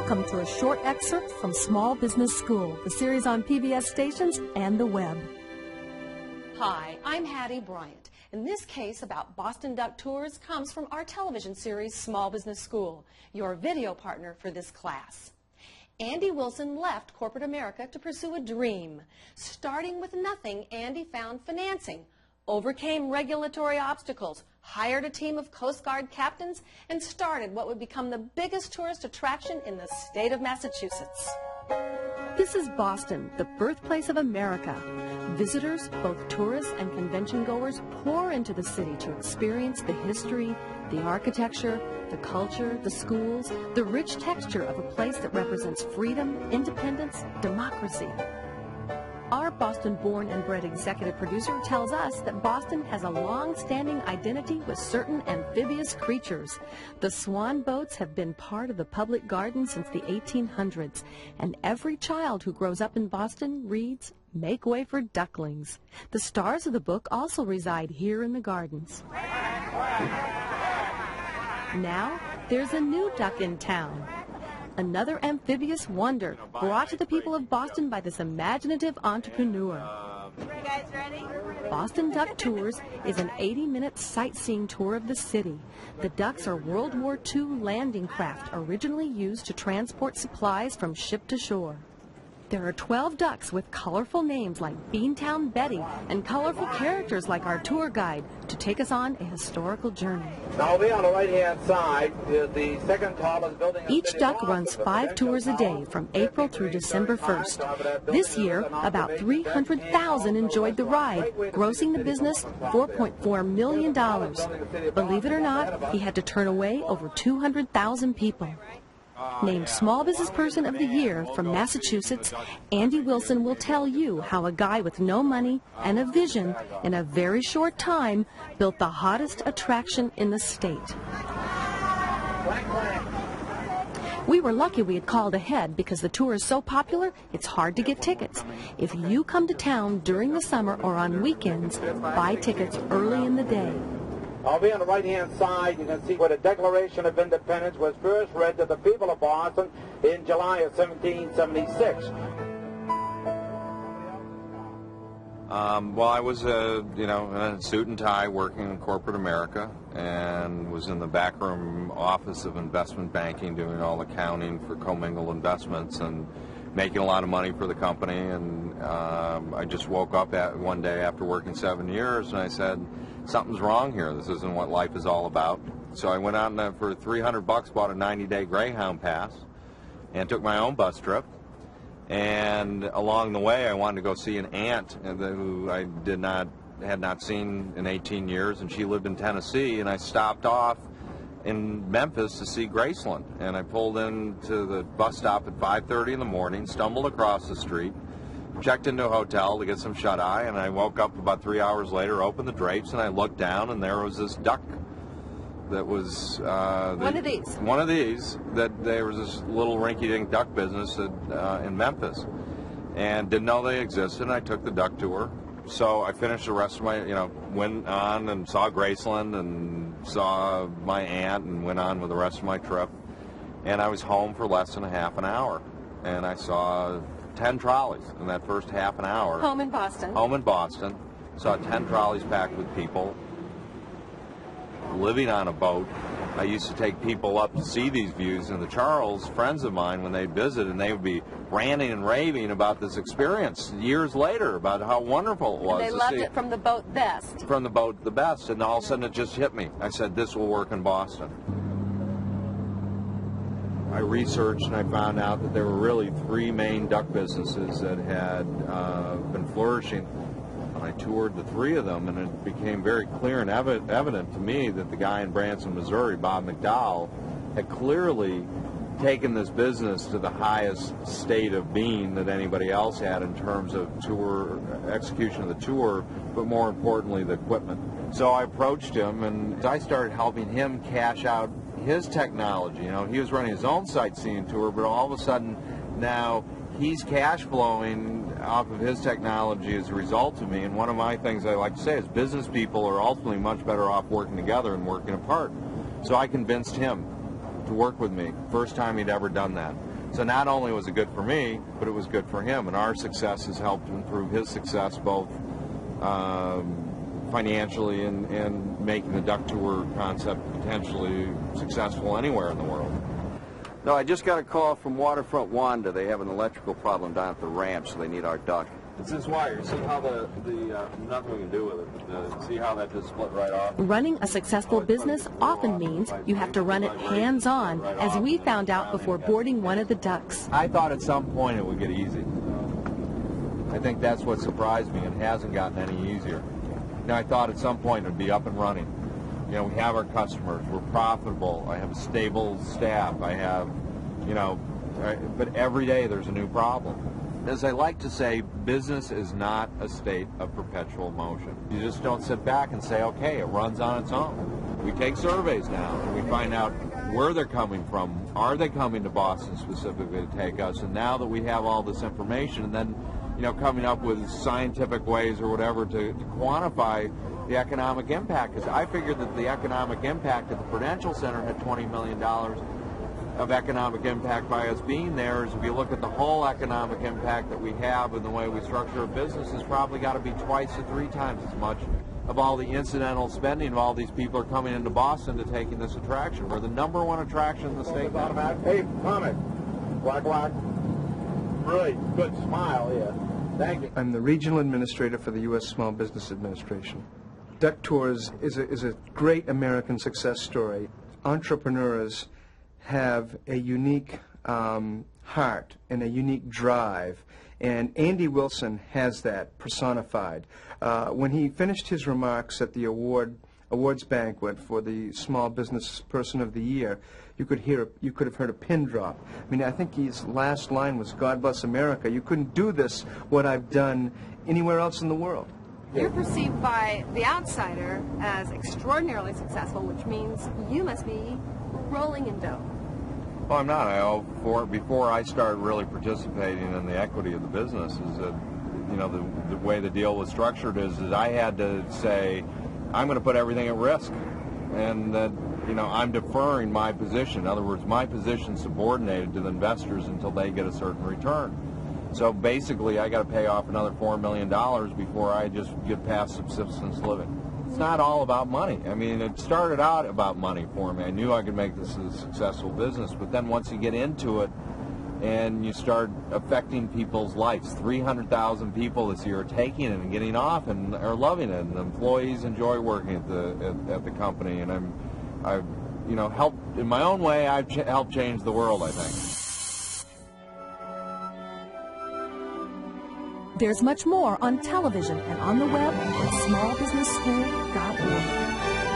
Welcome to a short excerpt from Small Business School, the series on PBS stations and the web. Hi, I'm Hattie Bryant. And this case about Boston Duck Tours comes from our television series, Small Business School, your video partner for this class. Andy Wilson left corporate America to pursue a dream. Starting with nothing, Andy found financing, overcame regulatory obstacles, hired a team of Coast Guard captains, and started what would become the biggest tourist attraction in the state of Massachusetts. This is Boston, the birthplace of America. Visitors, both tourists and convention goers, pour into the city to experience the history, the architecture, the culture, the schools, the rich texture of a place that represents freedom, independence, democracy. Our Boston-born and bred executive producer tells us that Boston has a long-standing identity with certain amphibious creatures. The swan boats have been part of the public garden since the 1800s, and every child who grows up in Boston reads, "Make way for ducklings." The stars of the book also reside here in the gardens. Now, there's a new duck in town. Another amphibious wonder brought to the people of Boston by this imaginative entrepreneur. Are you guys ready? Boston Duck Tours is an 80-minute sightseeing tour of the city. The ducks are World War II landing craft originally used to transport supplies from ship to shore. There are 12 ducks with colorful names like Beantown Betty and colorful characters like our tour guide to take us on a historical journey. Now we'll be on the right-hand side is the second tallest building in the Each city of duck Boston, runs the 5 tours a day from April through December 1st. This year, about 300,000 enjoyed the ride, grossing the business $4.4 million. Believe it or not, he had to turn away over 200,000 people. Named Small Business Person of the Year from Massachusetts, Andy Wilson will tell you how a guy with no money and a vision in a very short time built the hottest attraction in the state. We were lucky we had called ahead because the tour is so popular, it's hard to get tickets. If you come to town during the summer or on weekends, buy tickets early in the day. I'll be on the right-hand side. You can see where the Declaration of Independence was first read to the people of Boston in July of 1776. Well, I was, in a suit and tie working in corporate America and was in the backroom office of investment banking doing all accounting for commingled investments and making a lot of money for the company. And I just woke up one day after working 7 years and I said, something's wrong here. This isn't what life is all about. So I went out and for $300 bought a 90-day Greyhound pass and took my own bus trip. And along the way, I wanted to go see an aunt who I had not seen in 18 years, and she lived in Tennessee. And I stopped off in Memphis to see Graceland. And I pulled into the bus stop at 5:30 in the morning, stumbled across the street, checked into a hotel to get some shut-eye, and I woke up about 3 hours later, opened the drapes, and I looked down, and there was this duck that was... One of these. One of these, that there was this little rinky-dink duck business in Memphis, and didn't know they existed, and I took the duck tour. So I finished the rest of my, went on and saw Graceland and saw my aunt and went on with the rest of my trip, and I was home for less than a half an hour, and I saw 10 trolleys in that first half an hour. Home in Boston. Home in Boston. Saw 10 trolleys packed with people living on a boat. I used to take people up to see these views in the Charles, friends of mine, when they'd visit, and they would be ranting and raving about this experience years later, about how wonderful it was. They loved it from the boat best. From the boat the best, and all of a sudden it just hit me. I said, this will work in Boston. I researched and I found out that there were really 3 main duck businesses that had been flourishing. And I toured the 3 of them, and it became very clear and evident to me that the guy in Branson, Missouri, Bob McDowell, had clearly taken this business to the highest state of being that anybody else had in terms of tour execution of the tour, but more importantly, the equipment. So I approached him, and I started helping him cash out his technology. He was running his own sightseeing tour, but all of a sudden now he's cash flowing off of his technology as a result of me. And one of my things I like to say is business people are ultimately much better off working together than working apart. So I convinced him to work with me. First time he'd ever done that. So not only was it good for me, but it was good for him, and our success has helped improve his success both financially and making the duck tour concept potentially successful anywhere in the world. No, I just got a call from Waterfront Wanda. They have an electrical problem down at the ramp, so they need our duck. It's this wire. See how the nothing we can do with it. See how that just split right off? Running a successful business often means you have to run it hands-on, as we found out before boarding one of the ducks. I thought at some point it would get easy. I think that's what surprised me. It hasn't gotten any easier. Now, I thought at some point it would be up and running. You know, we have our customers. We're profitable. I have a stable staff. I have, you know, but every day there's a new problem. As I like to say, business is not a state of perpetual motion. You just don't sit back and say, okay, it runs on its own. We take surveys now and we find out where they're coming from. Are they coming to Boston specifically to take us? And now that we have all this information, and then, you know, coming up with scientific ways or whatever to quantify the economic impact, because I figured that the economic impact at the Prudential Center had $20 million of economic impact by us being there. Is if you look at the whole economic impact that we have and the way we structure our business, has probably got to be 2 to 3 times as much of all the incidental spending of all these people are coming into Boston to take in this attraction. We're the #1 attraction in the state. Hey, comic. Black. Really good smile here. Thank you. I'm the Regional Administrator for the U.S. Small Business Administration. Duck Tours is a great American success story. Entrepreneurs have a unique heart and a unique drive, and Andy Wilson has that personified. When he finished his remarks at the awards banquet for the Small Business Person of the Year, you could have heard a pin drop. I mean, I think his last line was, "God bless America. You couldn't do this, what I've done, anywhere else in the world." You're perceived by the outsider as extraordinarily successful, which means you must be rolling in dough. Well, I'm not. Before I started really participating in the equity of the business, is that, you know, the way the deal was structured is that I had to say, I'm going to put everything at risk, and that, you know, I'm deferring my position. In other words, my position subordinated to the investors until they get a certain return. So basically, I got to pay off another $4 million before I just get past subsistence living. It's not all about money. I mean, it started out about money for me. I knew I could make this a successful business, but then once you get into it and you start affecting people's lives, 300,000 people this year are taking it and getting off and are loving it, and the employees enjoy working at the company, and I've you know, helped in my own way. I've helped change the world, I think. There's much more on television and on the web at smallbusinessschool.org.